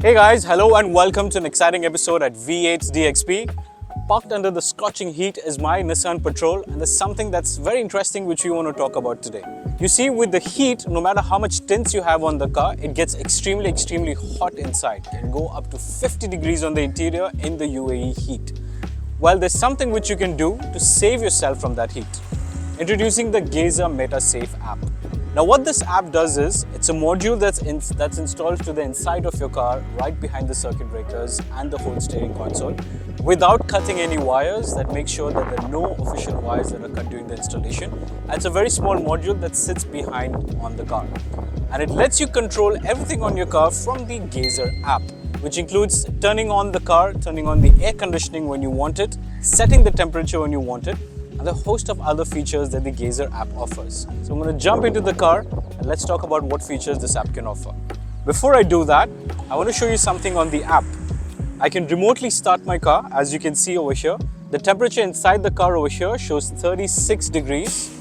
Hey guys, hello and welcome to an exciting episode at V8's DXP. Parked under the scorching heat is my Nissan Patrol, and there's something that's very interesting which we want to talk about today. You see, with the heat, no matter how much tints you have on the car, it gets extremely hot inside. It can go up to 50 degrees on the interior in the UAE heat. Well, there's something which you can do to save yourself from that heat. Introducing the GAZER MultiSafe app. Now what this app does is, it's a module that's installed to the inside of your car, right behind the circuit breakers and the whole steering console, without cutting any wires. That makes sure that there are no official wires that are cut during the installation. And it's a very small module that sits behind on the car. And it lets you control everything on your car from the GAZER app, which includes turning on the car, turning on the air conditioning when you want it, setting the temperature when you want it, and a host of other features that the GAZER app offers. So I'm going to jump into the car and let's talk about what features this app can offer. Before I do that, I want to show you something on the app. I can remotely start my car. As you can see over here, the temperature inside the car over here shows 36 degrees,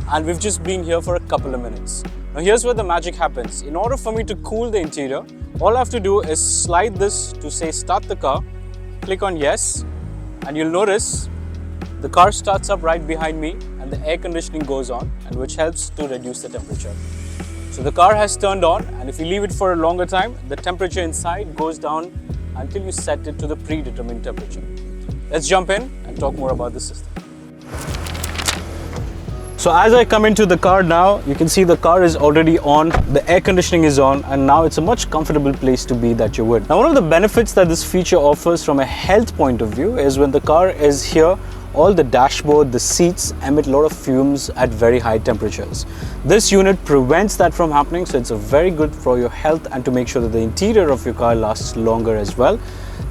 and we've just been here for a couple of minutes. Now here's where the magic happens. In order for me to cool the interior, all I have to do is slide this to say start the car, click on yes, and you'll notice the car starts up right behind me and the air conditioning goes on, and which helps to reduce the temperature. So the car has turned on, and if you leave it for a longer time, the temperature inside goes down until you set it to the predetermined temperature. Let's jump in and talk more about the system. So as I come into the car now, you can see the car is already on, the air conditioning is on, and now it's a much comfortable place to be that you would. Now one of the benefits that this feature offers from a health point of view is when the car is here, all the dashboard, the seats emit a lot of fumes at very high temperatures. This unit prevents that from happening, so it's very good for your health and to make sure that the interior of your car lasts longer as well.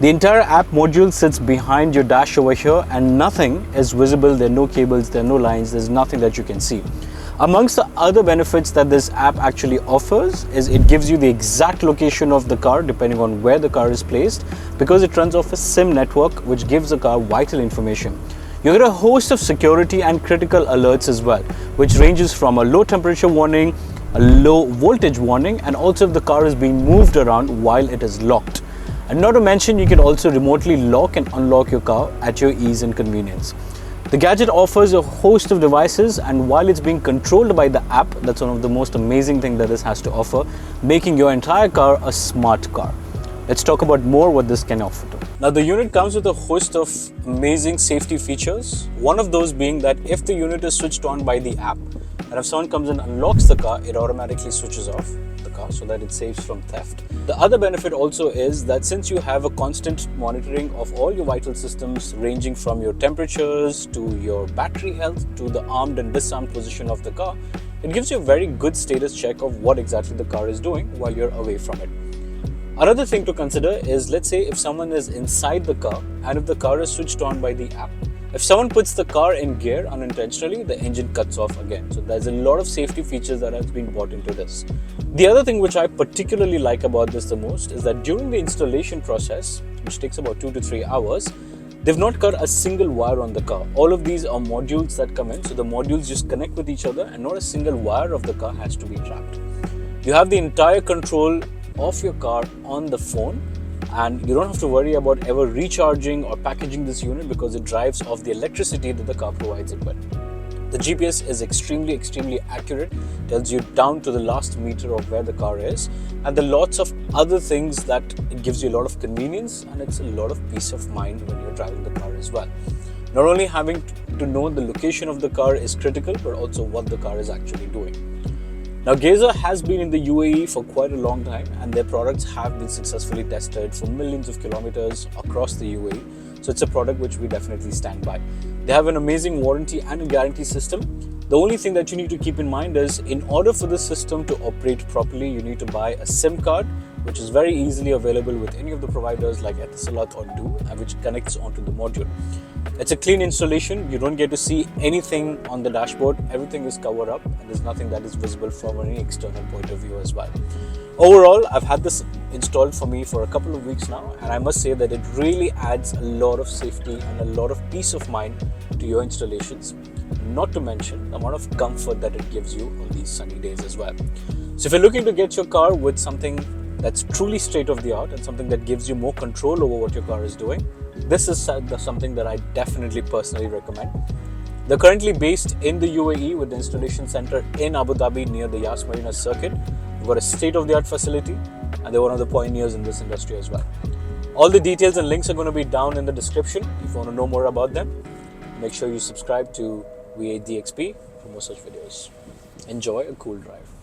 The entire app module sits behind your dash over here, and nothing is visible. There are no cables, there are no lines, there's nothing that you can see. Amongst the other benefits that this app actually offers is it gives you the exact location of the car depending on where the car is placed, because it runs off a SIM network which gives the car vital information. You get a host of security and critical alerts as well, which ranges from a low temperature warning, a low voltage warning, and also if the car is being moved around while it is locked. And not to mention, you can also remotely lock and unlock your car at your ease and convenience. The gadget offers a host of devices, and while it's being controlled by the app, that's one of the most amazing things that this has to offer, making your entire car a smart car. Let's talk about more what this can offer to. Now the unit comes with a host of amazing safety features. One of those being that if the unit is switched on by the app, and if someone comes and unlocks the car, it automatically switches off the car so that it saves from theft. The other benefit also is that since you have a constant monitoring of all your vital systems, ranging from your temperatures to your battery health to the armed and disarmed position of the car, it gives you a very good status check of what exactly the car is doing while you're away from it. Another thing to consider is, let's say if someone is inside the car and if the car is switched on by the app. If someone puts the car in gear unintentionally, the engine cuts off again. So there's a lot of safety features that have been brought into this. The other thing which I particularly like about this the most is that during the installation process, which takes about 2 to 3 hours, they've not cut a single wire on the car. All of these are modules that come in, so the modules just connect with each other and not a single wire of the car has to be trapped. You have the entire control of your car on the phone, and you don't have to worry about ever recharging or packaging this unit because it drives off the electricity that the car provides it with. The GPS is extremely accurate, tells you down to the last meter of where the car is, and there are lots of other things that it gives you a lot of convenience, and it's a lot of peace of mind when you're driving the car as well. Not only having to know the location of the car is critical, but also what the car is actually doing. Now GAZER has been in the UAE for quite a long time, and their products have been successfully tested for millions of kilometers across the UAE. So it's a product which we definitely stand by. They have an amazing warranty and a guarantee system. The only thing that you need to keep in mind is, in order for this system to operate properly, you need to buy a SIM card, which is very easily available with any of the providers like Etisalat or Do, and which connects onto the module. It's a clean installation. You don't get to see anything on the dashboard. Everything is covered up, and there's nothing that is visible from any external point of view as well. Overall, I've had this installed for me for a couple of weeks now, and I must say that it really adds a lot of safety and a lot of peace of mind to your installations. Not to mention the amount of comfort that it gives you on these sunny days as well. So if you're looking to get your car with something that's truly state of the art and something that gives you more control over what your car is doing, this is something that I definitely personally recommend. They're currently based in the UAE with the installation center in Abu Dhabi near the Yas Marina circuit. We've got a state-of-the-art facility and they're one of the pioneers in this industry as well. All the details and links are going to be down in the description. If you want to know more about them, make sure you subscribe to V8DXP for more such videos. Enjoy a cool drive.